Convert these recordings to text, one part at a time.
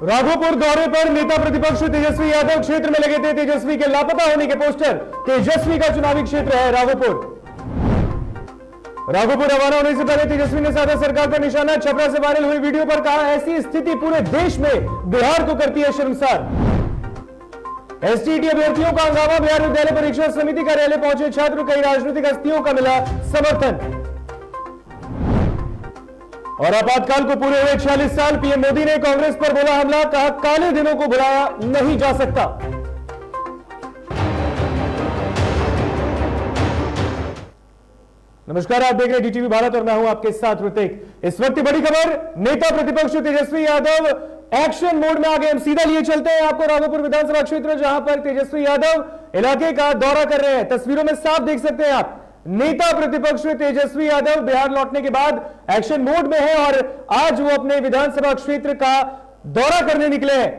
राघोपुर दौरे पर नेता प्रतिपक्ष तेजस्वी यादव क्षेत्र में लगे थे। तेजस्वी के लापता होने के पोस्टर। तेजस्वी का चुनावी क्षेत्र है राघोपुर। राघोपुर रवाना होने से पहले तेजस्वी ने साधा सरकार पर निशाना। छपरा से वायरल हुई वीडियो पर कहा, ऐसी स्थिति पूरे देश में बिहार को करती है शर्मसार। एसटीईटी अभ्यर्थियों का हंगामा। बिहार विद्यालय परीक्षा समिति कार्यालय पहुंचे छात्र। कई राजनीतिक हस्तियों का मिला समर्थन। और आपातकाल को पूरे हुए 46 साल। पीएम मोदी ने कांग्रेस पर बोला हमला। कहा, काले दिनों को भुलाया नहीं जा सकता। नमस्कार, आप देख रहे हैं डीटीवी भारत और मैं हूं आपके साथ ऋतिक। इस वक्त बड़ी खबर, नेता प्रतिपक्ष तेजस्वी यादव एक्शन मोड में आ गए। हम सीधा लिए चलते हैं आपको राघोपुर विधानसभा क्षेत्र, जहां पर तेजस्वी यादव इलाके का दौरा कर रहे हैं। तस्वीरों में साफ देख सकते हैं आप, नेता प्रतिपक्ष तेजस्वी यादव बिहार लौटने के बाद एक्शन मोड में है और आज वो अपने विधानसभा क्षेत्र का दौरा करने निकले हैं।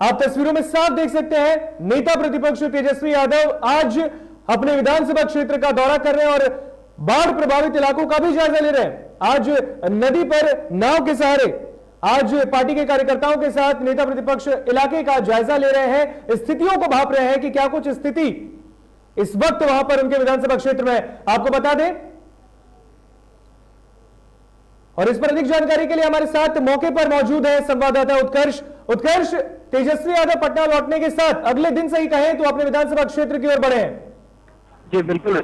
आप तस्वीरों में साफ देख सकते हैं, नेता प्रतिपक्ष तेजस्वी यादव आज अपने विधानसभा क्षेत्र का दौरा कर रहे हैं और बाढ़ प्रभावित इलाकों का भी जायजा ले रहे हैं। आज नदी पर नाव के सहारे आज पार्टी के कार्यकर्ताओं के साथ नेता प्रतिपक्ष इलाके का जायजा ले रहे हैं, स्थितियों को भाप रहे हैं कि क्या कुछ स्थिति इस वक्त वहां पर उनके विधानसभा क्षेत्र में। आपको बता दें, और इस पर अधिक जानकारी के लिए हमारे साथ मौके पर मौजूद है संवाददाता उत्कर्ष। उत्कर्ष, तेजस्वी यादव पटना लौटने के साथ अगले दिन से ही कहें तो अपने विधानसभा क्षेत्र की ओर बढ़े हैं। जी बिल्कुल,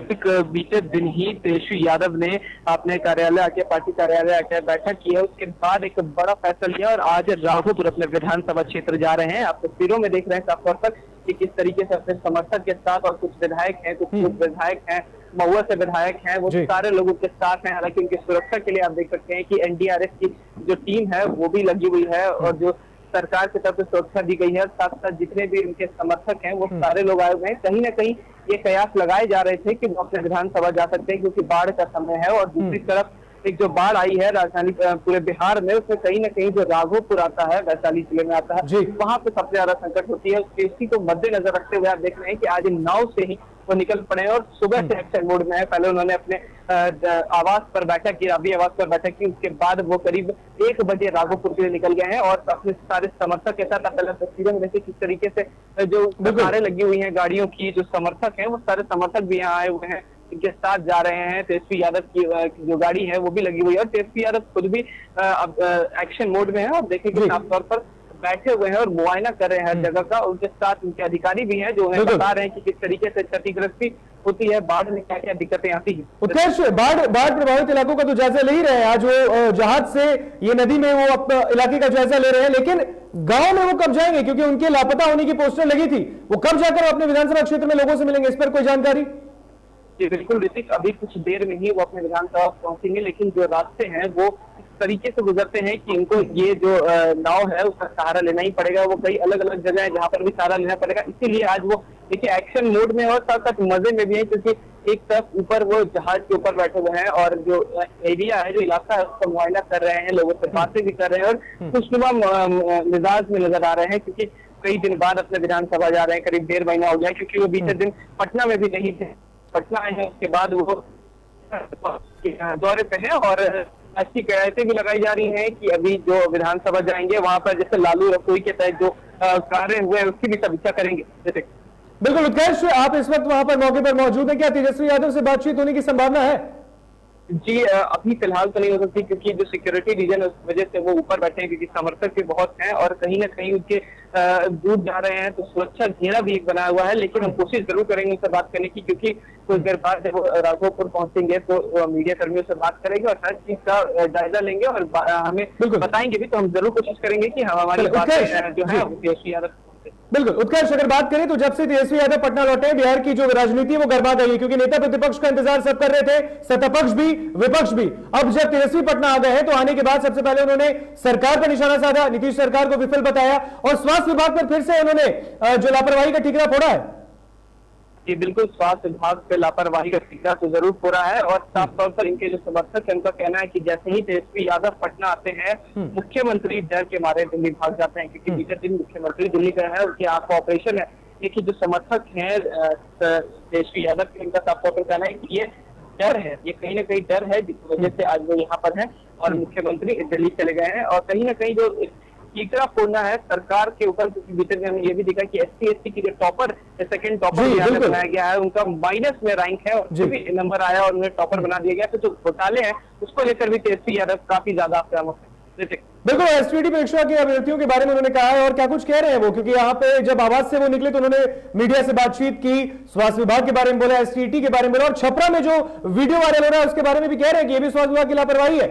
बीते दिन ही तेजस्वी यादव ने अपने कार्यालय आके, पार्टी कार्यालय आके बैठक की है। उसके बाद एक बड़ा फैसला लिया और आज राघोपुर अपने विधानसभा क्षेत्र जा रहे हैं। आप तस्वीरों में देख रहे हैं साफ तौर पर कि किस तरीके से अपने समर्थक के साथ, और कुछ विधायक हैं, कुछ विधायक हैं, महुआ से विधायक हैं, वो सारे लोगों के साथ हैं। हालांकि उनकी सुरक्षा के लिए आप देख सकते हैं कि एनडीआरएफ की जो टीम है वो भी लगी हुई है और जो सरकार की तरफ से सुरक्षा दी गई है। साथ साथ जितने भी उनके समर्थक हैं वो सारे लोग आए हुए हैं। कहीं ना कहीं ये कयास लगाए जा रहे थे कि वो अपने विधानसभा जा सकते हैं क्योंकि बाढ़ का समय है। और दूसरी तरफ एक जो बाढ़ आई है राजधानी पूरे बिहार में, उसमें कहीं ना कहीं जो राघोपुर आता है, वैशाली जिले में आता है, वहां पे सबसे ज्यादा संकट होती है। इसी को मद्देनजर रखते हुए आप देख रहे हैं कि आज नाव से ही वो निकल पड़े और सुबह से एक्शन मोड में है। पहले उन्होंने अपने आवास पर बैठक की, अभी आवास पर बैठक की, उसके बाद वो करीब 1 बजे राघोपुर के लिए निकल गए हैं और अपने सारे समर्थक के साथ पहले तस्वीरों में देखिए किस तरीके से जो कारें लगी हुई हैं गाड़ियों की, जो समर्थक हैं वो सारे समर्थक भी यहाँ आए हुए हैं, इनके साथ जा रहे हैं। तेजस्वी यादव की जो गाड़ी है वो भी लगी हुई है और तेजस्वी यादव खुद भी अब एक्शन मोड में है और देखेंगे साफ तौर पर बैठे हुए हैं और मुआयना कर रहे हैं हर जगह का। उनके साथ उनके अधिकारी भी हैं जो उन्हें बता रहे हैं कि किस तरीके से क्षतिग्रस्ती होती है, बाढ़ में क्या क्या दिक्कतें आती है। उत्कर्ष, बाढ़ प्रभावित इलाकों का तो जायजा ले ही रहे हैं। आज वो जहाज से ये नदी में वो इलाके का जायजा ले रहे हैं, लेकिन गांव में वो कब जाएंगे? क्योंकि उनके लापता होने की पोस्टर लगी थी, वो कब जाकर अपने विधानसभा क्षेत्र में लोगों से मिलेंगे? इस पर कोई जानकारी? जी बिल्कुल ऋतिक, अभी कुछ देर में ही वो अपने विधानसभा पहुंचेंगे, लेकिन जो रास्ते हैं वो इस तरीके से गुजरते हैं कि इनको ये जो नाव है उसका सहारा लेना ही पड़ेगा। वो कई अलग अलग जगह है जहाँ पर भी सहारा लेना पड़ेगा, इसीलिए आज वो देखिए एक्शन मोड में और साथ साथ मजे में भी है क्योंकि एक तरफ ऊपर वो जहाज के ऊपर बैठे हुए हैं और जो एरिया है, जो इलाका है, उसका मुआयना कर रहे हैं, लोगों से बातें भी कर रहे हैं और खुशनुमा मिजाज में नजर आ रहे हैं क्योंकि कई दिन बाद अपने विधानसभा जा रहे हैं। करीब 1.5 महीना हो गया क्योंकि वो बीते दिन पटना में भी नहीं थे, पटना आए हैं, उसके बाद वो दौरे पे हैं और ऐसी कयासें भी लगाई जा रही हैं कि अभी जो विधानसभा जाएंगे वहां पर जैसे लालू रसोई के तहत जो कार्य हुए हैं उसकी भी समीक्षा करेंगे। बिल्कुल उत्कर्ष, आप इस वक्त वहां पर मौके पर मौजूद हैं, क्या तेजस्वी यादव से बातचीत होने की संभावना है? जी अभी फिलहाल तो नहीं हो सकती क्योंकि जो सिक्योरिटी रीजन है उस वजह से वो ऊपर बैठे हैं क्योंकि समर्थक भी बहुत हैं और कहीं ना कहीं उनके दूर जा रहे हैं तो सुरक्षा घेरा भी एक बना हुआ है। लेकिन हम कोशिश जरूर करेंगे उनसे बात करने की क्योंकि कुछ देर बाद जब राघोपुर पहुंचेंगे तो मीडिया कर्मियों से बात करेंगे और हर चीज का जायजा लेंगे और हमें बताएंगे भी। तो हम जरूर कोशिश करेंगे कि हमारी बात जो है तेजस्वी यादव। बिल्कुल उत्कर्ष, अगर बात करें तो जब से तेजस्वी यादव पटना लौटे बिहार की जो राजनीति है वो गरमा गई है क्योंकि नेता प्रतिपक्ष का इंतजार सब कर रहे थे, सत्तापक्ष भी विपक्ष भी। अब जब तेजस्वी पटना आ गए हैं तो आने के बाद सबसे पहले उन्होंने सरकार पर निशाना साधा, नीतीश सरकार को विफल बताया और स्वास्थ्य विभाग पर फिर से उन्होंने जो लापरवाही का ठीकरा फोड़ा है। जी बिल्कुल, स्वास्थ्य विभाग पे लापरवाही का ठीकरा तो जरूर पूरा है और साफ तौर पर इनके जो समर्थक है उनका कहना है कि जैसे ही तेजस्वी यादव पटना आते हैं मुख्यमंत्री डर के मारे दिल्ली भाग जाते हैं क्योंकि बीते दिन मुख्यमंत्री दिल्ली गए हैं, उनकी आंख का ऑपरेशन है। देखिए जो समर्थक हैं तेजस्वी यादव के, उनका साफ तौर पर कहना है कि ये डर है, ये कहीं ना कहीं डर है जिस वजह से आज वो यहाँ पर है और मुख्यमंत्री दिल्ली चले गए हैं। और कहीं ना कहीं जो कीकड़ा फोड़ना है सरकार के ऊपर, क्योंकि बीते दिन हमने ये भी देखा कि SC/ST की जो टॉपर, सेकंड टॉपर जी, यहाँ पे बिल्कुल। बनाया गया है, उनका माइनस में रैंक है और जी। जो भी नंबर आया और उन्हें टॉपर बना दिया गया। तो जो घोटाले हैं उसको लेकर भी तेजस्वी यादव काफी ज्यादा आक्रामक है। ऋतिक। बिल्कुल, एसटीटी परीक्षा के अभ्यर्थियों के बारे में उन्होंने कहा है, और क्या कुछ कह रहे हैं वो, क्योंकि यहाँ पे जब आवाज से वो निकले तो उन्होंने मीडिया से बातचीत की, स्वास्थ्य विभाग के बारे में बोला, एसटीटी के बारे में बोला, और छपरा में जो वीडियो वायरल हो रहा है उसके बारे में भी कह रहे हैं कि ये भी स्वास्थ्य विभाग की लापरवाही है।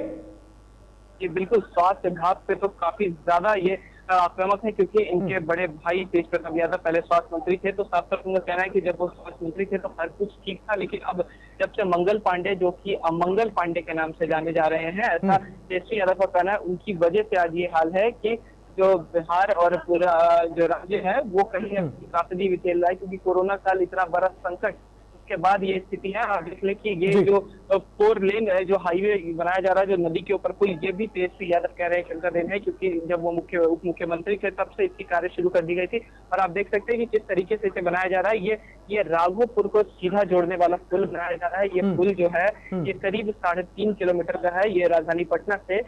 ये बिल्कुल स्वास्थ्य विभाग पे तो काफी ज्यादा ये आक्रामक है, क्योंकि इनके बड़े भाई तेज प्रताप यादव पहले स्वास्थ्य मंत्री थे। तो साफ तौर पर उनका कहना है कि जब वो स्वास्थ्य मंत्री थे तो हर कुछ ठीक था, लेकिन अब जब से मंगल पांडे, जो कि अमंगल पांडे के नाम से जाने जा रहे हैं, ऐसा तेजस्वी यादव का कहना है, उनकी वजह से आज ये हाल है कि जो बिहार और पूरा जो राज्य है वो कहीं त्रासदी भी झेल रहा है, क्योंकि कोरोना काल इतना बड़ा संकट के बाद ये स्थिति है। आप देख ले कि ये जो 4 लेन है, जो हाईवे बनाया जा रहा है, जो नदी के ऊपर पुल, ये भी तेजस्वी यादव कह रहे हैं कि उनका दिन है, क्योंकि जब वो उप मुख्यमंत्री थे तब से इसकी कार्य शुरू कर दी गई थी। और आप देख सकते हैं कि किस तरीके से इसे बनाया जा रहा है। ये राघोपुर को सीधा जोड़ने वाला पुल बनाया जा रहा है। ये पुल जो है ये करीब 3.5 किलोमीटर का है। ये राजधानी पटना से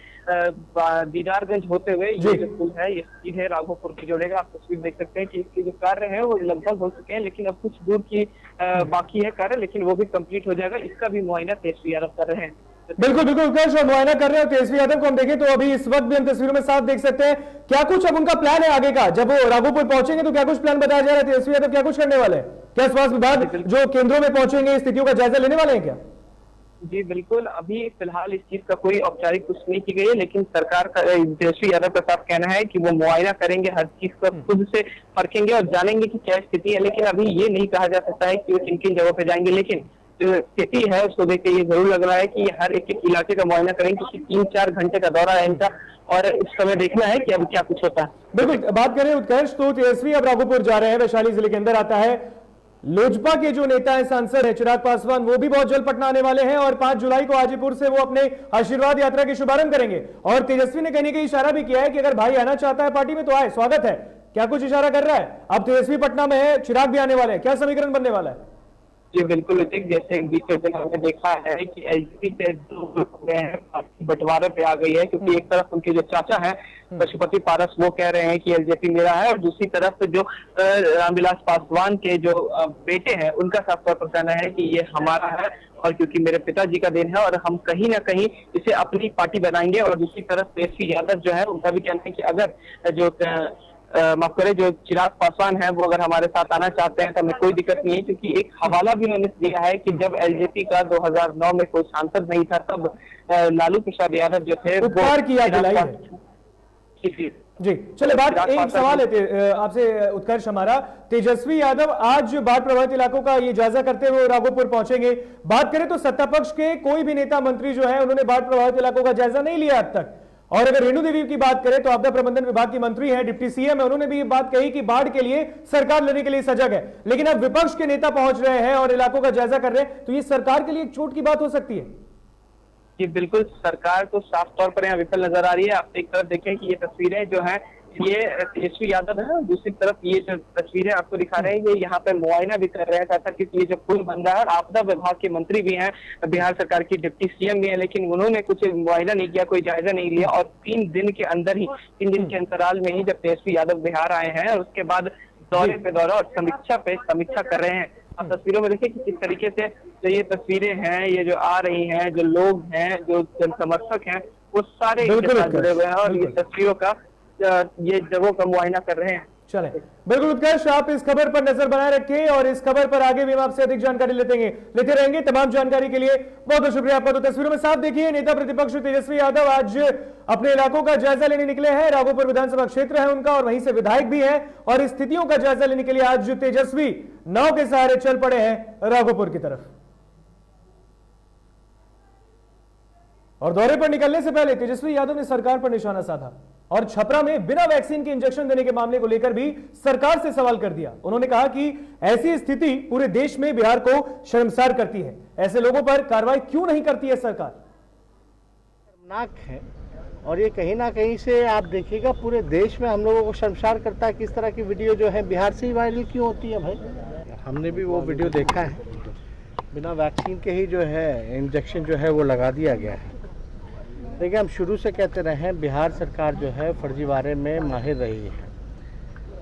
दीदारगंज होते हुए ये जो पुल है ये सीधे राघोपुर को जोड़ेगा। आप तस्वीर देख सकते हैं कि इसके जो कार्य है वो लगभग हो चुके हैं, लेकिन अब कुछ दूर की बाकी है कार्य, लेकिन वो भी कंप्लीट हो जाएगा। इसका भी मुआयना तेजस्वी यादव कर रहे हैं। बिल्कुल बिल्कुल उत्कर्ष, और मुआयना कर रहे हैं तेजस्वी यादव को हम देखें तो अभी इस वक्त भी हम तस्वीरों में साफ देख सकते हैं। क्या कुछ अब उनका प्लान है आगे का, जब वो राघोपुर पहुंचेंगे तो क्या कुछ प्लान बताया जा रहा है, तेजस्वी यादव क्या कुछ करने वाले हैं? क्या स्वास्थ्य विभाग जो केंद्रों में पहुंचेंगे स्थितियों का जायजा लेने वाले हैं क्या? जी बिल्कुल, अभी फिलहाल इस चीज का कोई औपचारिक कुछ नहीं की गई है, लेकिन सरकार का तेजस्वी यादव का साफ कहना है कि वो मुआयना करेंगे, हर चीज को खुद से परखेंगे और जानेंगे कि क्या स्थिति है। लेकिन अभी ये नहीं कहा जा सकता है कि वो किन किन जगहों पे जाएंगे, लेकिन जो स्थिति है उसको देख के ये जरूर लग रहा है कि हर एक इलाके का मुआयना करेंगे, क्योंकि 3-4 घंटे का दौरा है इनका और इस समय देखना है कि अब क्या कुछ होता है। बिल्कुल, बात करें उत्कर्ष तो तेजस्वी अब राघोपुर जा रहे हैं, वैशाली जिले के अंदर आता है। लोजपा के जो नेता हैं, सांसद है चिराग पासवान, वो भी बहुत जल्द पटना आने वाले हैं और 5 जुलाई को हाजीपुर से वो अपने आशीर्वाद यात्रा के शुभारंभ करेंगे। और तेजस्वी ने कहने का इशारा भी किया है कि अगर भाई आना चाहता है पार्टी में तो आए, स्वागत है। क्या कुछ इशारा कर रहा है? अब तेजस्वी पटना में है, चिराग भी आने वाले हैं, क्या समीकरण बनने वाला है? जी बिल्कुल ऋतिक, जैसे बीते दिन हमने देखा है कि एलजेपी से बंटवारे पे आ गई है, क्योंकि एक तरफ उनके जो चाचा हैं पशुपति पारस वो कह रहे हैं कि एलजेपी मेरा है, और दूसरी तरफ जो रामविलास पासवान के जो बेटे हैं उनका साफ तौर पर कहना है कि ये हमारा है और क्योंकि मेरे पिताजी का दिन है और हम कहीं ना कहीं इसे अपनी पार्टी बनाएंगे। और दूसरी तरफ तेजस्वी यादव जो है उनका भी कहना है कि अगर जो माफ करें जो चिराग पासवान है वो अगर हमारे साथ आना चाहते हैं तो हमें कोई दिक्कत नहीं है, क्योंकि एक हवाला भी उन्होंने दिया है कि जब एलजेपी का 2009 में कोई सांसद नहीं था तब लालू प्रसाद यादव जो थे उपकार किया दिलाई है। जी चलिए, बात एक सवाल है आपसे उत्कर्ष हमारा, तेजस्वी यादव आज बाढ़ प्रभावित इलाकों का ये जायजा करते हुए राघोपुर पहुंचेंगे। बात करें तो सत्ता पक्ष के कोई भी नेता मंत्री जो है उन्होंने बाढ़ प्रभावित इलाकों का जायजा नहीं लिया अब तक। और अगर रेणु देवी की बात करें तो आपदा प्रबंधन विभाग की मंत्री हैं, डिप्टी सीएम है, उन्होंने भी ये बात कही कि बाढ़ के लिए सरकार लेने के लिए सजग है। लेकिन अब विपक्ष के नेता पहुंच रहे हैं और इलाकों का जायजा कर रहे हैं, तो ये सरकार के लिए एक चोट की बात हो सकती है। जी बिल्कुल, सरकार तो साफ तौर पर यहाँ विफल नजर आ रही है। आप एक तरफ देखें कि ये तस्वीरें जो हैं ये तेजस्वी यादव है, दूसरी तरफ ये जो तस्वीरें आपको दिखा रहे हैं ये यहाँ पे मुआयना भी कर रहे हैं ऐसा, क्योंकि ये जो पुल बन रहा है और आपदा विभाग के मंत्री भी हैं, बिहार सरकार की डिप्टी सीएम भी है, लेकिन उन्होंने कुछ मुआयना नहीं किया, कोई जायजा नहीं लिया। और 3 दिन के अंदर ही 3 दिन के अंतराल में ही जब तेजस्वी यादव बिहार आए हैं और उसके बाद दौरे पे दौरा और समीक्षा पे समीक्षा कर रहे हैं। आप तस्वीरों में देखिए कि किस तरीके से जो ये तस्वीरें हैं ये जो आ रही हैं, जो लोग हैं, जो जन समर्थक हैं वो सारे इनके साथ जुड़े हुए हैं और ये तस्वीरों का ये जगहों का मुआयना कर रहे हैं। चले बिल्कुल उत्कर्ष, आप इस खबर पर नजर बनाए रखें और इस खबर पर आगे भी हम आपसे अधिक जानकारी लेते रहेंगे। तमाम जानकारी के लिए बहुत बहुत शुक्रिया आपका। तो तस्वीरों में साफ देखिए, नेता प्रतिपक्ष तेजस्वी यादव आज अपने इलाकों का जायजा लेने निकले हैं। राघोपुर विधानसभा क्षेत्र है उनका और वहीं से विधायक भी है और स्थितियों का जायजा लेने के लिए आज तेजस्वी नाव के सहारे चल पड़े हैं राघोपुर की तरफ। और दौरे पर निकलने से पहले तेजस्वी यादव ने सरकार पर निशाना साधा और छपरा में बिना वैक्सीन के इंजेक्शन देने के मामले को लेकर भी सरकार से सवाल कर दिया। उन्होंने कहा कि ऐसी स्थिति पूरे देश में बिहार को शर्मसार करती है, ऐसे लोगों पर कार्रवाई क्यों नहीं करती है सरकार? शर्मनाक है और ये कहीं ना कहीं से आप देखिएगा पूरे देश में हम लोगों को शर्मसार करता है। किस तरह की वीडियो जो है बिहार से ही वायरल क्यों होती है भाई? हमने भी वो वीडियो देखा है, बिना वैक्सीन के ही जो है इंजेक्शन जो है वो लगा दिया गया है। देखिए, हम शुरू से कहते रहे हैं बिहार सरकार जो है फर्जीवाड़े में माहिर रही है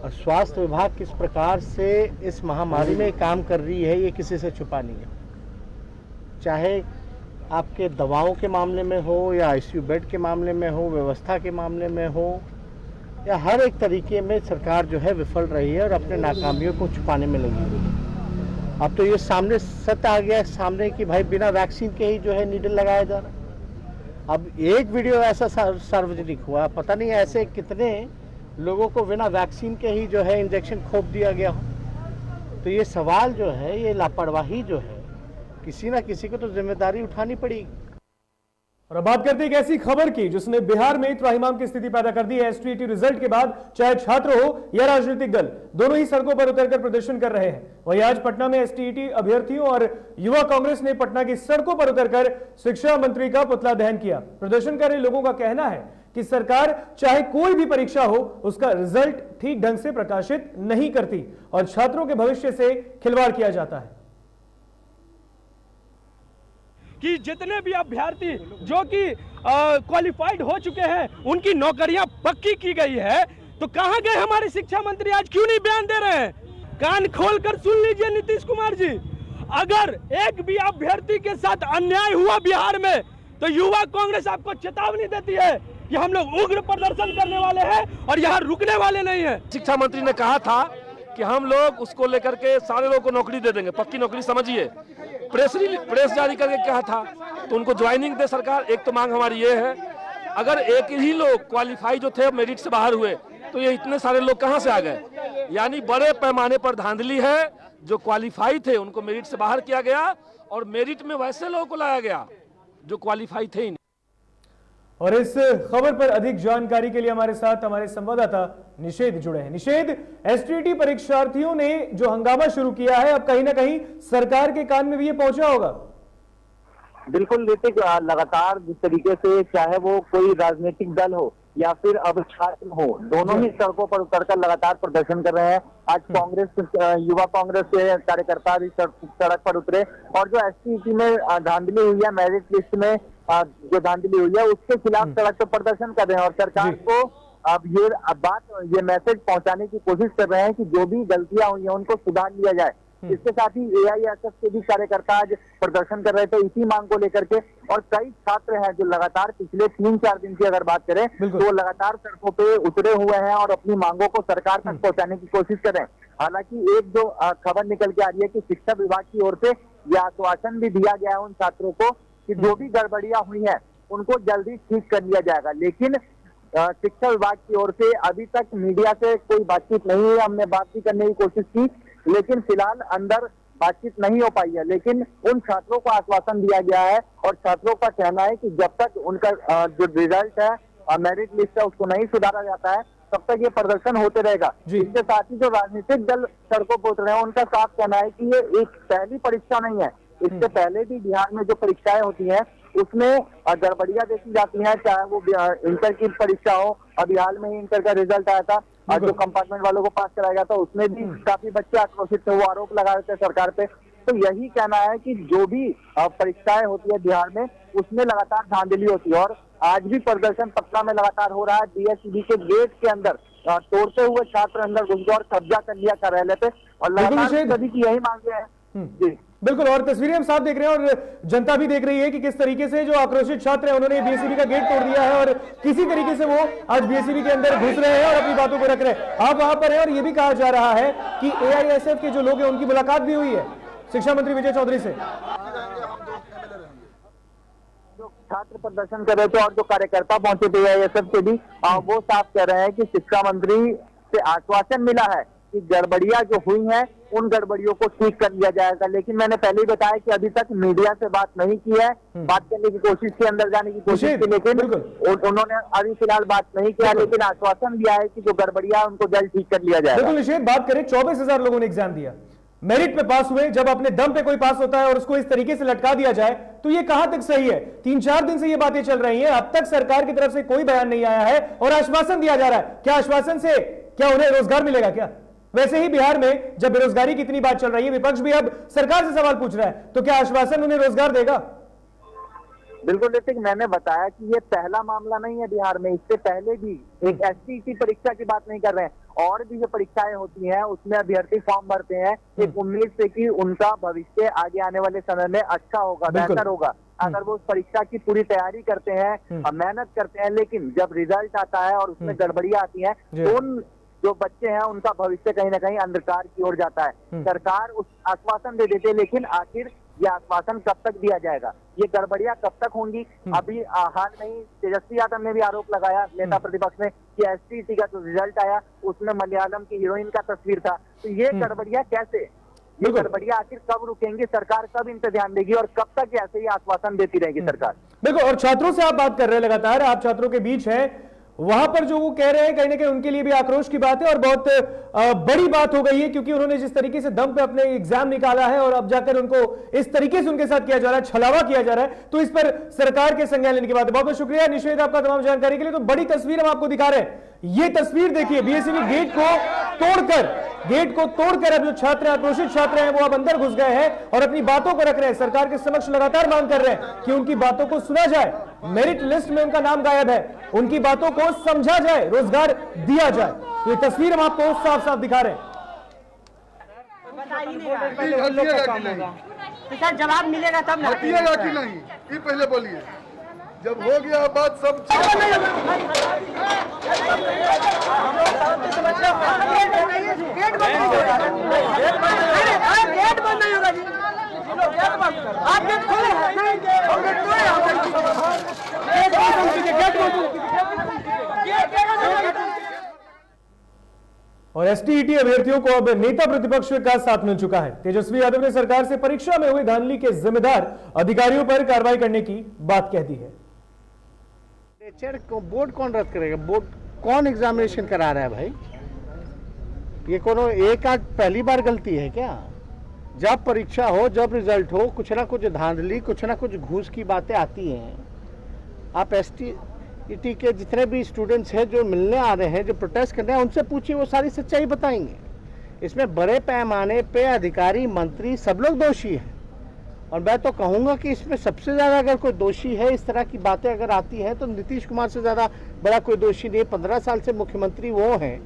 और स्वास्थ्य विभाग किस प्रकार से इस महामारी में काम कर रही है ये किसी से छुपा नहीं है। चाहे आपके दवाओं के मामले में हो या आईसीयू बेड के मामले में हो, व्यवस्था के मामले में हो, या हर एक तरीके में सरकार जो है विफल रही है और अपने नाकामियों को छुपाने में लगी हुई है। अब तो ये सामने सत्य आ गया है सामने कि भाई बिना वैक्सीन के ही जो है नीडल लगाया जा रहा है। अब एक वीडियो ऐसा सार्वजनिक हुआ, पता नहीं ऐसे कितने लोगों को बिना वैक्सीन के ही जो है इंजेक्शन खोप दिया गया हो। तो ये सवाल जो है, ये लापरवाही जो है, किसी ना किसी को तो जिम्मेदारी उठानी पड़ेगी। और अब बात करते हैं एक ऐसी खबर की जिसने बिहार में त्राहिमाम की स्थिति पैदा कर दी है। एसटीईटी रिजल्ट के बाद चाहे छात्र हो या राजनीतिक दल, दोनों ही सड़कों पर उतरकर प्रदर्शन कर रहे हैं। वहीं आज पटना में एसटीईटी अभ्यर्थियों और युवा कांग्रेस ने पटना की सड़कों पर उतरकर शिक्षा मंत्री का पुतला दहन किया। प्रदर्शन कर रहे लोगों का कहना है कि सरकार चाहे कोई भी परीक्षा हो, उसका रिजल्ट ठीक ढंग से प्रकाशित नहीं करती और छात्रों के भविष्य से खिलवाड़ किया जाता है। कि जितने भी अभ्यर्थी जो कि क्वालिफाइड हो चुके हैं उनकी नौकरियां पक्की की गई है, तो कहां गए हमारे शिक्षा मंत्री? आज क्यों नहीं बयान दे रहे हैं? कान खोलकर सुन लीजिए नीतीश कुमार जी, अगर एक भी अभ्यर्थी के साथ अन्याय हुआ बिहार में तो युवा कांग्रेस आपको चेतावनी देती है कि हम लोग उग्र प्रदर्शन करने वाले हैं और यहाँ रुकने वाले नहीं है। शिक्षा मंत्री ने कहा था कि हम लोग उसको लेकर के सारे लोगों को नौकरी दे देंगे, पक्की नौकरी समझिए। प्रेस जारी करके कहा था, तो उनको ज्वाइनिंग दे सरकार। एक तो मांग हमारी ये है, अगर एक ही लोग क्वालिफाई जो थे मेरिट से बाहर हुए तो ये इतने सारे लोग कहां से आ गए? यानी बड़े पैमाने पर धांधली है। जो क्वालिफाई थे उनको मेरिट से बाहर किया गया और मेरिट में वैसे लोगों को लाया गया जो क्वालिफाई थे ही नहीं। और इस खबर पर अधिक जानकारी के लिए हमारे साथ हमारे संवाददाता निषेध जुड़े हैं। निषेध, एसटीईटी परीक्षार्थियों ने जो हंगामा शुरू किया है, अब कहीं ना कहीं सरकार के कान में भी ये पहुंचा होगा। बिल्कुल ऋतिक, लगातार जिस तरीके से चाहे वो कोई राजनीतिक दल हो या फिर अब छात्र हो, दोनों ही सड़कों पर उतरकर लगातार प्रदर्शन कर रहे हैं। आज कांग्रेस, युवा कांग्रेस के कार्यकर्ता भी सड़क पर उतरे और जो एसटीईटी में धांधली हुई है, मेरिट लिस्ट में जो धांधली हुई है, उसके खिलाफ सड़क पर प्रदर्शन कर रहे हैं और सरकार को अब ये मैसेज पहुंचाने की कोशिश कर रहे हैं कि जो भी गलतियां हुई हैं उनको सुधार लिया जाए। इसके साथ ही एआईएसएफ के भी कार्यकर्ता आज प्रदर्शन कर रहे थे इसी मांग को लेकर के, और कई छात्र हैं जो लगातार पिछले 3-4 दिन की अगर बात करें तो वो लगातार सड़कों पे उतरे हुए हैं और अपनी मांगों को सरकार तक पहुंचाने की कोशिश कर रहे हैं। हालांकि एक जो खबर निकल के आ रही है कि शिक्षा विभाग की ओर से यह आश्वासन भी दिया गया है उन छात्रों को कि जो भी गड़बड़ियां हुई हैं उनको जल्दी ठीक कर लिया जाएगा। लेकिन शिक्षा विभाग की ओर से अभी तक मीडिया से कोई बातचीत नहीं हुई। हमने बात भी करने की कोशिश की, लेकिन फिलहाल अंदर बातचीत नहीं हो पाई है। लेकिन उन छात्रों को आश्वासन दिया गया है और छात्रों का कहना है कि जब तक उनका जो रिजल्ट है, मेरिट लिस्ट है, उसको नहीं सुधारा जाता है, तब तक ये प्रदर्शन होते रहेगा। इसके साथ ही जो राजनीतिक दल सड़कों पर उतरे हैं उनका साफ कहना है कि ये एक पहली परीक्षा नहीं है। इससे पहले भी बिहार में जो परीक्षाएं होती हैं उसमें गड़बड़ियां देखी जाती हैं, चाहे वो इंटर की परीक्षा हो। अभी हाल में ही इंटर का रिजल्ट आया था और जो कंपार्टमेंट वालों को पास कराया गया था उसमें भी काफी बच्चे आक्रोशित थे, वो आरोप लगा रहे थे सरकार पे। तो यही कहना है कि जो भी परीक्षाएं होती है बिहार में उसमें लगातार धांधली होती है और आज भी प्रदर्शन पटना में लगातार हो रहा है। बीएसईबी के गेट के अंदर तोड़ते हुए छात्र अंदर घुस गए और कब्जा कर लिया कार्यालय पे और लगातार सभी की यही मांगे हैं। जी बिल्कुल, और तस्वीरें हम साथ देख रहे हैं और जनता भी देख रही है कि किस तरीके से जो आक्रोशित छात्र हैं उन्होंने बीएसईबी का गेट तोड़ दिया है और किसी तरीके से वो आज बीएसईबी के अंदर घुस रहे हैं और अपनी बातों को रख रहे हैं। आप वहां पर हैं और ये भी कहा जा रहा है कि एआईएसएफ के जो लोग हैं उनकी मुलाकात भी हुई है शिक्षा मंत्री विजय चौधरी से। जो छात्र प्रदर्शन कर रहे थे और जो कार्यकर्ता पहुंचे थे एआईएसएफ के भी, वो साफ कह रहे हैं कि शिक्षा मंत्री से आश्वासन मिला है कि गड़बड़ियां जो हुई हैं उन गड़बड़ियों को ठीक कर लिया जाएगा। लेकिन मैंने पहले ही बताया कि अभी तक मीडिया से बात नहीं की है, बात करने की कोशिश की, अंदर जाने की कोशिश की, लेकिन उन्होंने अभी फिलहाल बात नहीं किया, लेकिन आश्वासन दिया है कि जो गड़बड़ियां उनको जल्द ठीक कर लिया जाएगा। बिल्कुल निषेध, बात करें 24,000 लोगों ने एग्जाम दिया, मेरिट पे पास हुए, जब अपने दम पे कोई पास होता है और उसको इस तरीके से लटका दिया जाए तो ये कहां तक सही है? 3-4 दिन से ये बातें चल रही हैं, अब तक सरकार की तरफ से कोई बयान नहीं आया है और आश्वासन दिया जा रहा है। क्या आश्वासन से क्या उन्हें रोजगार मिलेगा क्या? वैसे ही बिहार में जब बेरोजगारी की इतनी बात चल रही है, विपक्ष भी अब सरकार से सवाल पूछ रहा है, तो क्या आश्वासन उन्हें रोजगार देगा? बिल्कुल ऋतिक, मैंने बताया कि ये पहला मामला नहीं है बिहार में। इससे पहले भी एक STET परीक्षा की बात नहीं कर रहे हैं, और भी जो परीक्षाएं होती हैं उसमें अभ्यर्थी फॉर्म भरते हैं एक उम्मीद से कि उनका भविष्य आगे आने वाले समय में अच्छा होगा, बेहतर होगा। अगर वो उस परीक्षा की पूरी तैयारी करते हैं, मेहनत करते हैं, लेकिन जब रिजल्ट आता है और उसमें गड़बड़ियां आती हैं तो उन जो बच्चे हैं उनका भविष्य कहीं ना कहीं अंधकार की ओर जाता है। सरकार उस आश्वासन दे देती है, लेकिन आखिर ये आश्वासन कब तक दिया जाएगा, ये गड़बड़ियां कब तक होंगी। अभी हाल में ही तेजस्वी यादव ने भी आरोप लगाया, नेता प्रतिपक्ष ने, कि STET का जो रिजल्ट आया उसमें मलयालम की हीरोइन का तस्वीर था। तो ये गड़बड़ियां कैसे, ये गड़बड़ियां आखिर कब रुकेंगी, सरकार कब इन पे ध्यान देगी और कब तक ऐसे ही आश्वासन देती रहेगी सरकार। बिल्कुल। और छात्रों से आप बात कर रहे हैं लगातार, आप छात्रों के बीच हैं, वहां पर जो वो कह रहे हैं कहीं ना कहीं उनके लिए भी आक्रोश की बात है और बहुत बड़ी बात हो गई है, क्योंकि उन्होंने जिस तरीके से दम पे अपने एग्जाम निकाला है और अब जाकर उनको इस तरीके से उनके साथ किया जा रहा है, छलावा किया जा रहा है, तो इस पर सरकार के संज्ञान लेने की बात है। बहुत बहुत शुक्रिया निषेध आपका तमाम जानकारी के लिए। तो बड़ी तस्वीर हम आपको दिखा रहे हैं, ये तस्वीर देखिए, BSEB गेट को तोड़कर अब जो छात्र आक्रोशित छात्र हैं वो अब अंदर घुस गए हैं और अपनी बातों को रख रहे हैं। सरकार के समक्ष लगातार मांग कर रहे हैं कि उनकी बातों को सुना जाए, मेरिट लिस्ट में उनका नाम गायब है, उनकी बातों को समझा जाए, रोजगार दिया जाए। ये तस्वीर हम आपको साफ साफ दिखा रहे हैं। सर जवाब मिलेगा तब ना, हटिएगा कि नहीं ये पहले बोलिए। जब हो गया बात सब गेट बंद नहीं होगा जी, आप गेट खोले और STET अभ्यर्थियों को अब नेता प्रतिपक्ष का साथ मिल चुका है। तेजस्वी यादव ने सरकार से परीक्षा में हुई धांधली के जिम्मेदार अधिकारियों पर कार्रवाई करने की बात कह दी है। बोर्ड कौन रद्द करेगा, बोर्ड कौन एग्जामिनेशन करा रहा है भाई? ये कोनो एक आध पहली बार गलती है क्या? जब परीक्षा हो, जब रिजल्ट हो, कुछ ना कुछ धांधली, कुछ ना कुछ घूस की बातें आती हैं। आप STET के जितने भी स्टूडेंट्स हैं जो मिलने आ रहे हैं, जो प्रोटेस्ट कर रहे हैं, उनसे पूछिए, वो सारी सच्चाई बताएंगे। इसमें बड़े पैमाने पे अधिकारी, मंत्री सब लोग दोषी हैं। और मैं तो कहूँगा कि इसमें सबसे ज़्यादा अगर कोई दोषी है, इस तरह की बातें अगर आती हैं, तो नीतीश कुमार से ज़्यादा बड़ा कोई दोषी नहीं है। 15 साल से मुख्यमंत्री वो हैं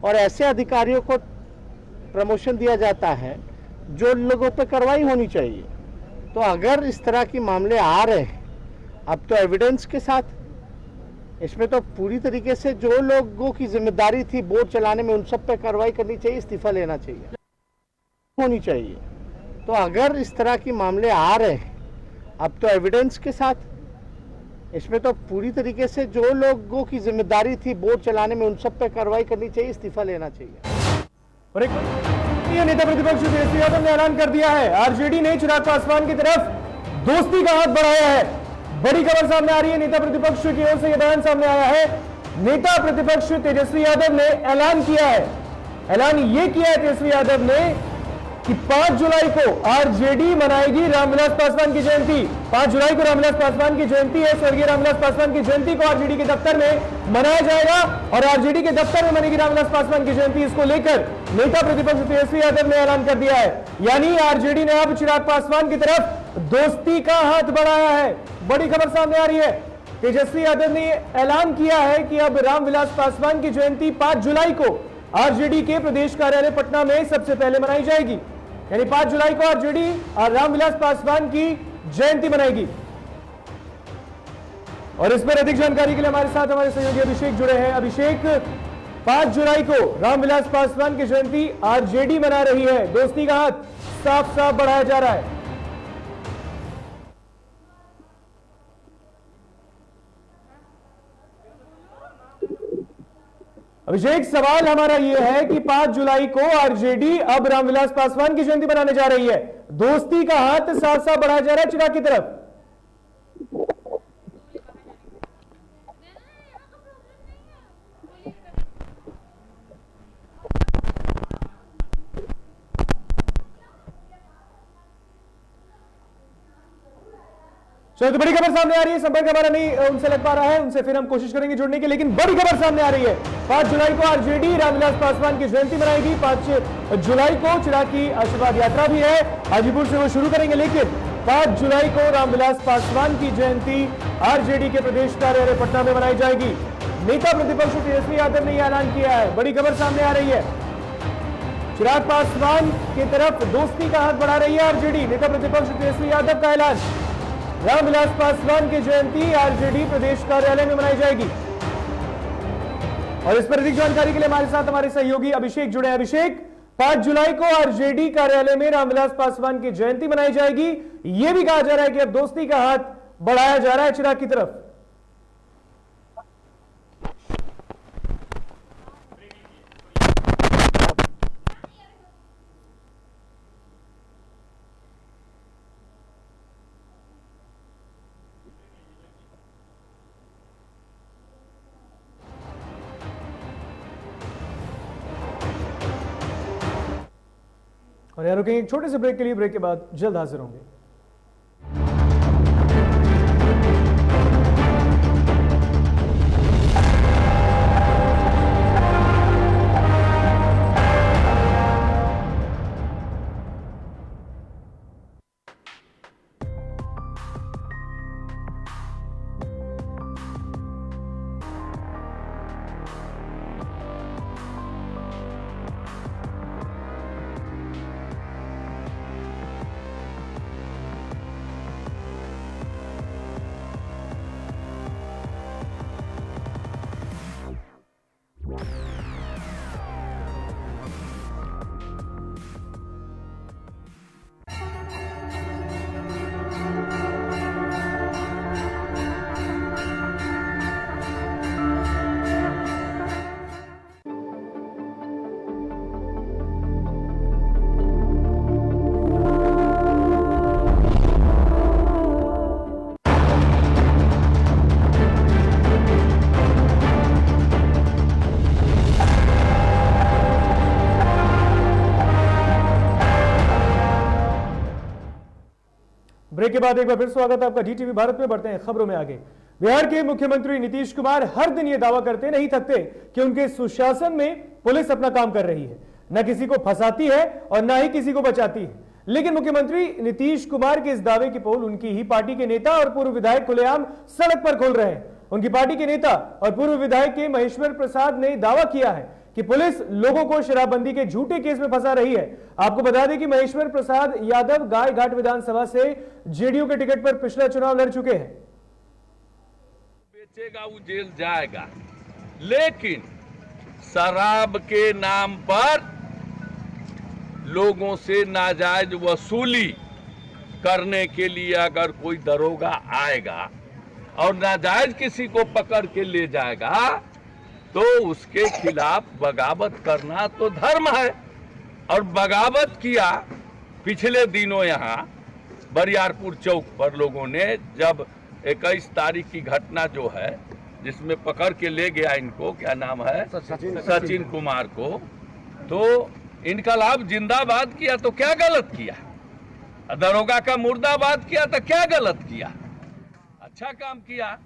और ऐसे अधिकारियों को प्रमोशन दिया जाता है जो लोगों पर कार्रवाई होनी चाहिए। तो अगर इस तरह के मामले आ रहे हैं, अब तो एविडेंस के साथ, इसमें तो पूरी तरीके से जो लोगों की जिम्मेदारी थी बोर्ड चलाने में, उन सब पे कार्रवाई करनी चाहिए, इस्तीफा लेना चाहिए, होनी चाहिए। तो अगर इस तरह के मामले आ रहे हैं, अब तो एविडेंस के साथ, इसमें तो पूरी तरीके से जो लोगों की जिम्मेदारी थी बोर्ड चलाने में, उन सब पे कार्रवाई करनी चाहिए, इस्तीफा लेना चाहिए। और एक नेता प्रतिपक्ष तेजस्वी यादव ने ऐलान कर दिया है, RJD ने चिराग पासवान की तरफ दोस्ती का हाथ बढ़ाया है। बड़ी खबर सामने आ रही है, नेता प्रतिपक्ष की ओर से यह बयान सामने आया है। नेता प्रतिपक्ष तेजस्वी यादव ने ऐलान किया है, ऐलान यह किया है तेजस्वी यादव ने कि 5 जुलाई को RJD मनाएगी रामविलास पासवान की जयंती। 5 जुलाई को रामविलास पासवान की जयंती है। स्वर्गीय रामविलास पासवान की जयंती को RJD के दफ्तर में मनाया जाएगा और RJD के दफ्तर में मनेगी रामविलास पासवान की जयंती। इसको लेकर नेता प्रतिपक्ष तेजस्वी यादव ने ऐलान कर दिया है, यानी RJD ने अब चिराग पासवान की तरफ दोस्ती का हाथ बढ़ाया है। बड़ी खबर सामने आ रही है, तेजस्वी यादव ने ऐलान किया है कि अब रामविलास पासवान की जयंती 5 जुलाई को RJD के प्रदेश कार्यालय पटना में सबसे पहले मनाई जाएगी। यानी 5 जुलाई को RJD और रामविलास पासवान की जयंती मनाएगी। और इस पर अधिक जानकारी के लिए हमारे साथ हमारे सहयोगी अभिषेक जुड़े हैं। अभिषेक, 5 जुलाई को रामविलास पासवान की जयंती RJD मना रही है, दोस्ती का हाथ साफ साफ बढ़ाया जा रहा है। अभिषेक, सवाल हमारा यह है कि 5 जुलाई को RJD अब रामविलास पासवान की जयंती मनाने जा रही है, दोस्ती का हाथ साफ साफ बढ़ाया जा रहा है चिराग की तरफ। चलो, तो बड़ी खबर सामने आ रही है, संपर्क हमारा नहीं उनसे लग पा रहा है, उनसे फिर हम कोशिश करेंगे जुड़ने की, लेकिन बड़ी खबर सामने आ रही है, 5 जुलाई को RJD रामविलास पासवान की जयंती मनाएगी। 5 जुलाई को चिराग की आशीर्वाद यात्रा भी है, हाजीपुर से वो शुरू करेंगे, लेकिन 5 जुलाई को रामविलास पासवान की जयंती आरजेडी के प्रदेश कार्यालय पटना में मनाई जाएगी। नेता प्रतिपक्ष तेजस्वी यादव ने यह ऐलान किया है। बड़ी खबर सामने आ रही है। चिराग पासवान की तरफ दोस्ती का हाथ बढ़ा रही है आरजेडी। नेता प्रतिपक्ष तेजस्वी यादव का ऐलान, रामविलास पासवान की जयंती आरजेडी प्रदेश कार्यालय में मनाई जाएगी। और इस पर अधिक जानकारी के लिए हमारे साथ हमारे सहयोगी अभिषेक जुड़े हैं। अभिषेक, 5 जुलाई को आरजेडी कार्यालय में रामविलास पासवान की जयंती मनाई जाएगी। यह भी कहा जा रहा है कि अब दोस्ती का हाथ बढ़ाया जा रहा है चिराग की तरफ। और यहाँ रुकेंगे एक छोटे से ब्रेक के लिए। ब्रेक के बाद जल्द हाजिर होंगे। ब्रेक के बाद एक बार फिर स्वागत है आपका डीटीवी भारत में। बढ़ते हैं खबरों में आगे। बिहार के मुख्यमंत्री नीतीश कुमार हर दिन ये दावा करते नहीं थकते कि उनके सुशासन में पुलिस अपना काम कर रही है, न किसी को फंसाती है और न ही किसी को बचाती है। लेकिन मुख्यमंत्री नीतीश कुमार के इस दावे की पोल उनकी ही पार्टी के नेता और पूर्व विधायक खुलेआम सड़क पर खोल रहे हैं। उनकी पार्टी के नेता और पूर्व विधायक के महेश्वर प्रसाद ने दावा किया है कि पुलिस लोगों को शराबबंदी के झूठे केस में फंसा रही है। आपको बता दें कि महेश्वर प्रसाद यादव गाय घाट विधानसभा से जेडीयू के टिकट पर पिछला चुनाव लड़ चुके हैं। बेचेगा वो जेल जाएगा, लेकिन शराब के नाम पर लोगों से नाजायज वसूली करने के लिए अगर कोई दरोगा आएगा और नाजायज किसी को पकड़ के ले जाएगा तो उसके खिलाफ बगावत करना तो धर्म है। और बगावत किया पिछले दिनों यहाँ बरियारपुर चौक पर लोगों ने, जब 21 तारीख की घटना जो है जिसमें पकड़ के ले गया इनको, क्या नाम है, सचिन कुमार को, तो इनकलाब जिंदाबाद किया तो क्या गलत किया? दरोगा का मुर्दाबाद किया तो क्या गलत किया? अच्छा काम किया।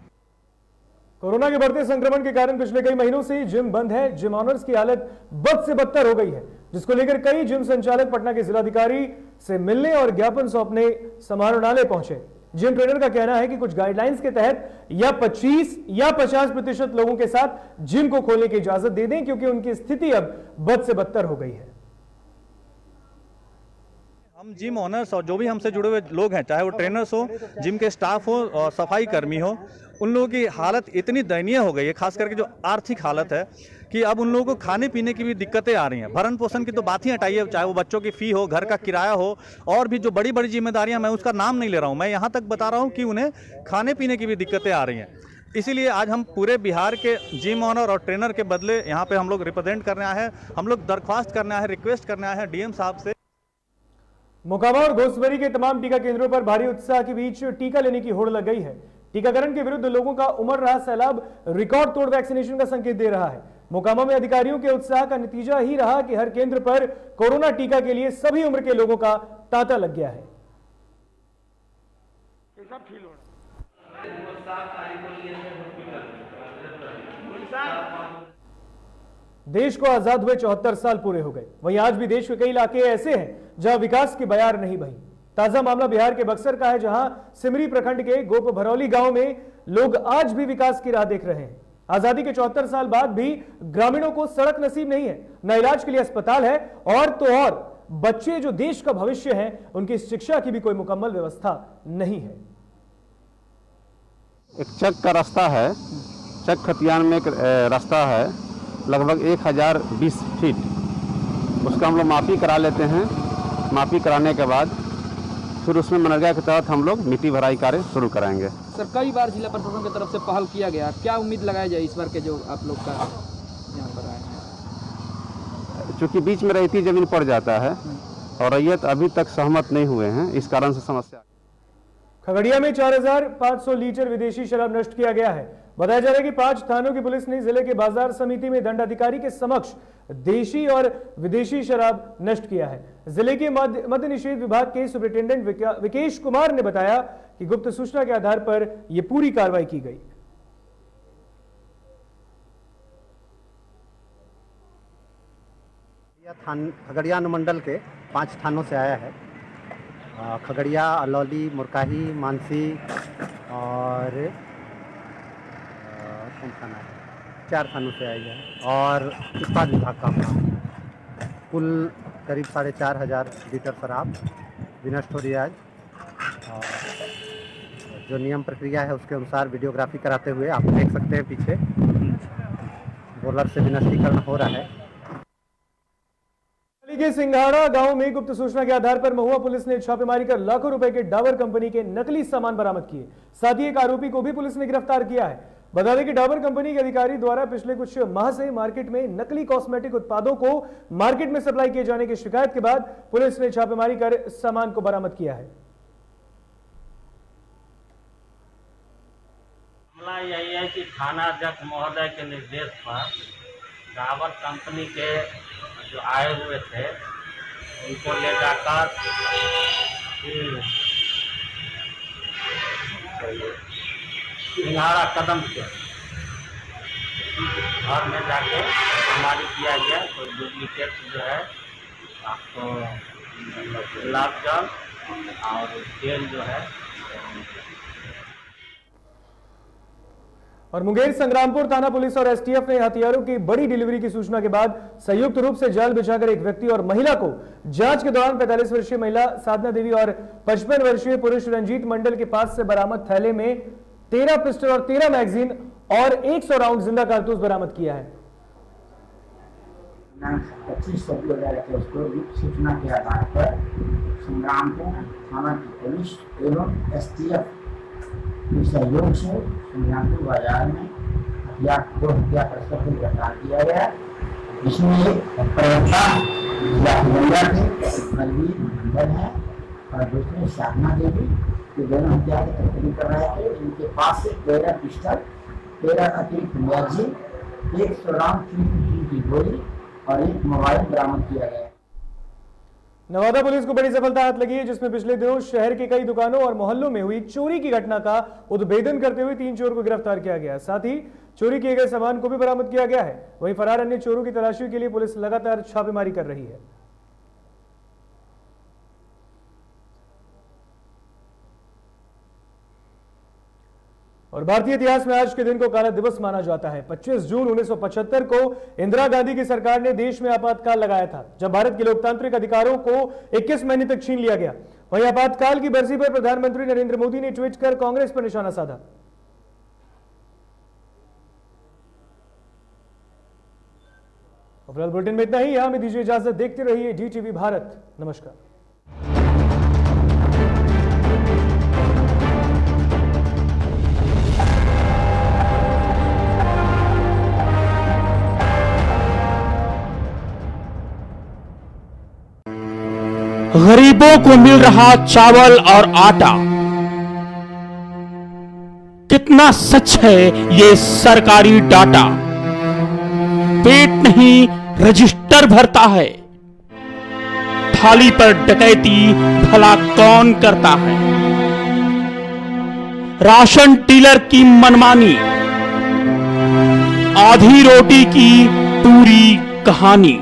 कोरोना के बढ़ते संक्रमण के कारण पिछले कई महीनों से जिम बंद है। जिम ऑनर्स की हालत बद से बदतर हो गई है, जिसको लेकर कई जिम संचालक पटना के जिलाधिकारी से मिलने और ज्ञापन सौंपने समाहरणालय पहुंचे। जिम ट्रेनर का कहना है कि कुछ गाइडलाइंस के तहत या 25 या 50% लोगों के साथ जिम को खोलने की इजाजत दे दें, क्योंकि उनकी स्थिति अब बद से बदतर हो गई है। हम जिम ऑनर्स और जो भी हमसे जुड़े हुए लोग हैं, चाहे वो ट्रेनर्स हो, जिम के स्टाफ हो और सफाई कर्मी हो, उन लोगों की हालत इतनी दयनीय हो गई है, खास करके जो आर्थिक हालत है, कि अब उन लोगों को खाने पीने की भी दिक्कतें आ रही हैं। भरण पोषण की तो बात ही हटाइए, चाहे वो बच्चों की फ़ी हो, घर का किराया हो, और भी जो बड़ी बड़ी जिम्मेदारियां, मैं उसका नाम नहीं ले रहा हूं, मैं यहाँ तक बता रहा हूं कि उन्हें खाने पीने की भी दिक्कतें आ रही हैं। इसीलिए आज हम पूरे बिहार के जिम ऑनर और ट्रेनर के बदले यहाँ पे हम लोग रिप्रेजेंट करने आए हैं, हम लोग दरख्वास्त करने आए हैं, रिक्वेस्ट करने आए हैं डीएम साहब से। मोकामा और घोसवरी के तमाम टीका केंद्रों पर भारी उत्साह के बीच टीका लेने की होड़ लग गई है। टीकाकरण के विरुद्ध लोगों का उमड़ रहा सैलाब रिकॉर्ड तोड़ वैक्सीनेशन का संकेत दे रहा है। मोकामा में अधिकारियों के उत्साह का नतीजा ही रहा कि हर केंद्र पर कोरोना टीका के लिए सभी उम्र के लोगों का तांता लग गया है। देश को आजाद हुए 74 साल पूरे हो गए। वहीं आज भी देश के कई इलाके ऐसे हैं जहां विकास की बयार नहीं बही। ताजा मामला बिहार के बक्सर का है, जहां सिमरी प्रखंड के गोप भरौली गांव में लोग आज भी विकास की राह देख रहे हैं। आजादी के 74 साल बाद भी ग्रामीणों को सड़क नसीब नहीं है, न इलाज के लिए अस्पताल है, और तो और बच्चे जो देश का भविष्य हैं, उनकी शिक्षा की भी कोई मुकम्मल व्यवस्था नहीं है। एक चक का रास्ता है, चक खतियान में एक रास्ता है लगभग 1020 फीट, उसका हम लोग मापी करा लेते हैं। मापी कराने के बाद फिर उसमें मनरेगा के तहत हम लोग मिट्टी भराई कार्य शुरू कराएंगे। सर, कई बार जिला प्रशासन की तरफ से पहल किया गया, क्या उम्मीद लगाया जाए इस बार के जो आप लोग का यहाँ पर आए हैं? चूँकि बीच में रेती जमीन पड़ जाता है और रैयत अभी तक सहमत नहीं हुए हैं, इस कारण से समस्या। खगड़िया में 4500 लीटर विदेशी शराब नष्ट किया गया है। बताया जा रहा है कि 5 थानों की पुलिस ने जिले के बाजार समिति में दंडाधिकारी के समक्ष देशी और विदेशी शराब नष्ट किया है। जिले के मद्य निषेध विभाग के सुपरिटेंडेंट विकेश कुमार ने बताया कि गुप्त सूचना के आधार पर यह पूरी कार्रवाई की गई। खगड़िया अनुमंडल के 5 थानों से आया है। खगड़िया, अलौली, मुरकाही, मानसी और कौन थाना है, 4 थानों से आई है। और उत्पाद विभाग का कुल करीब 4500 लीटर शराब विनष्ट हो रही है आज। और जो नियम प्रक्रिया है उसके अनुसार वीडियोग्राफी कराते हुए आप देख सकते हैं पीछे रोलर से विनष्टीकरण हो रहा है। के सिंघाड़ा गांव में गुप्त सूचना के आधार पर महुआ पुलिस ने छापेमारी कर लाखों रुपए के डाबर कंपनी के नकली सामान बरामद किए। साथ ही एक आरोपी को भी पुलिस ने गिरफ्तार किया है। बता दें कि डाबर कंपनी के अधिकारी द्वारा पिछले कुछ माह से मार्केट में नकली कॉस्मेटिक उत्पादों को मार्केट में सप्लाई किए जाने की शिकायत के बाद पुलिस ने छापेमारी कर सामान को बरामद किया है। मामला यही है कि थाना अध्यक्ष महोदय के निर्देश पर डाबर कंपनी के जो आए हुए थे उनको ले जाकर सिंघाड़ा कदम के घर में जाके हमारी किया गया। तो डुप्लीकेट जो है आपको गुलाब जल और तेल जो है। और मुंगेर संग्रामपुर थाना पुलिस और एसटीएफ ने हथियारों की बड़ी डिलीवरी की सूचना के बाद संयुक्त रूप से जाल बिछाकर एक व्यक्ति और महिला को जांच के दौरान 45 वर्षीय महिला साधना देवी और 55 वर्षीय पुरुष रंजीत मंडल के पास से बरामद थैले में 13 पिस्टल और 13 मैगजीन और 100 राउंड जिंदा कारतूस बरामद किया है। 25 सूचना के आधार पर संग्रामपुर थाना की पुलिस एवं एसटीएफ के सहयोग से संग्रामपुर बाजार में दो हत्या प्रस्ताव को गिरफ्तार किया गया। इसमें प्रवक्ता बलवीर मंडल है और दूसरे साधना देवी, ये दोनों हत्या की तैयारी कर रहे थे। इनके पास से 13 पिस्टल, 13 अतिरिक्त मैगजीन, 100 राउंड की गोली और एक मोबाइल बरामद किया गया। नवादा पुलिस को बड़ी सफलता हाथ लगी है, जिसमें पिछले दिनों शहर के कई दुकानों और मोहल्लों में हुई चोरी की घटना का उद्भेदन करते हुए 3 चोर को गिरफ्तार किया गया। साथ ही चोरी किए गए सामान को भी बरामद किया गया है। वहीं फरार अन्य चोरों की तलाशी के लिए पुलिस लगातार छापेमारी कर रही है। और भारतीय इतिहास में आज के दिन को काला दिवस माना जाता है। 25 जून 1975 को इंदिरा गांधी की सरकार ने देश में आपातकाल लगाया था, जब भारत के लोकतांत्रिक अधिकारों को 21 महीने तक छीन लिया गया। वहीं आपातकाल की बरसी पर प्रधानमंत्री नरेंद्र मोदी ने ट्वीट कर कांग्रेस पर निशाना साधा। फिलहाल बुलेटिन में इतना ही। यहां में दीजिए इजाजत। देखते रहिए DTV भारत। नमस्कार। गरीबों को मिल रहा चावल और आटा, कितना सच है ये सरकारी डाटा। पेट नहीं रजिस्टर भरता है, थाली पर डकैती भला कौन करता है। राशन डीलर की मनमानी, आधी रोटी की पूरी कहानी।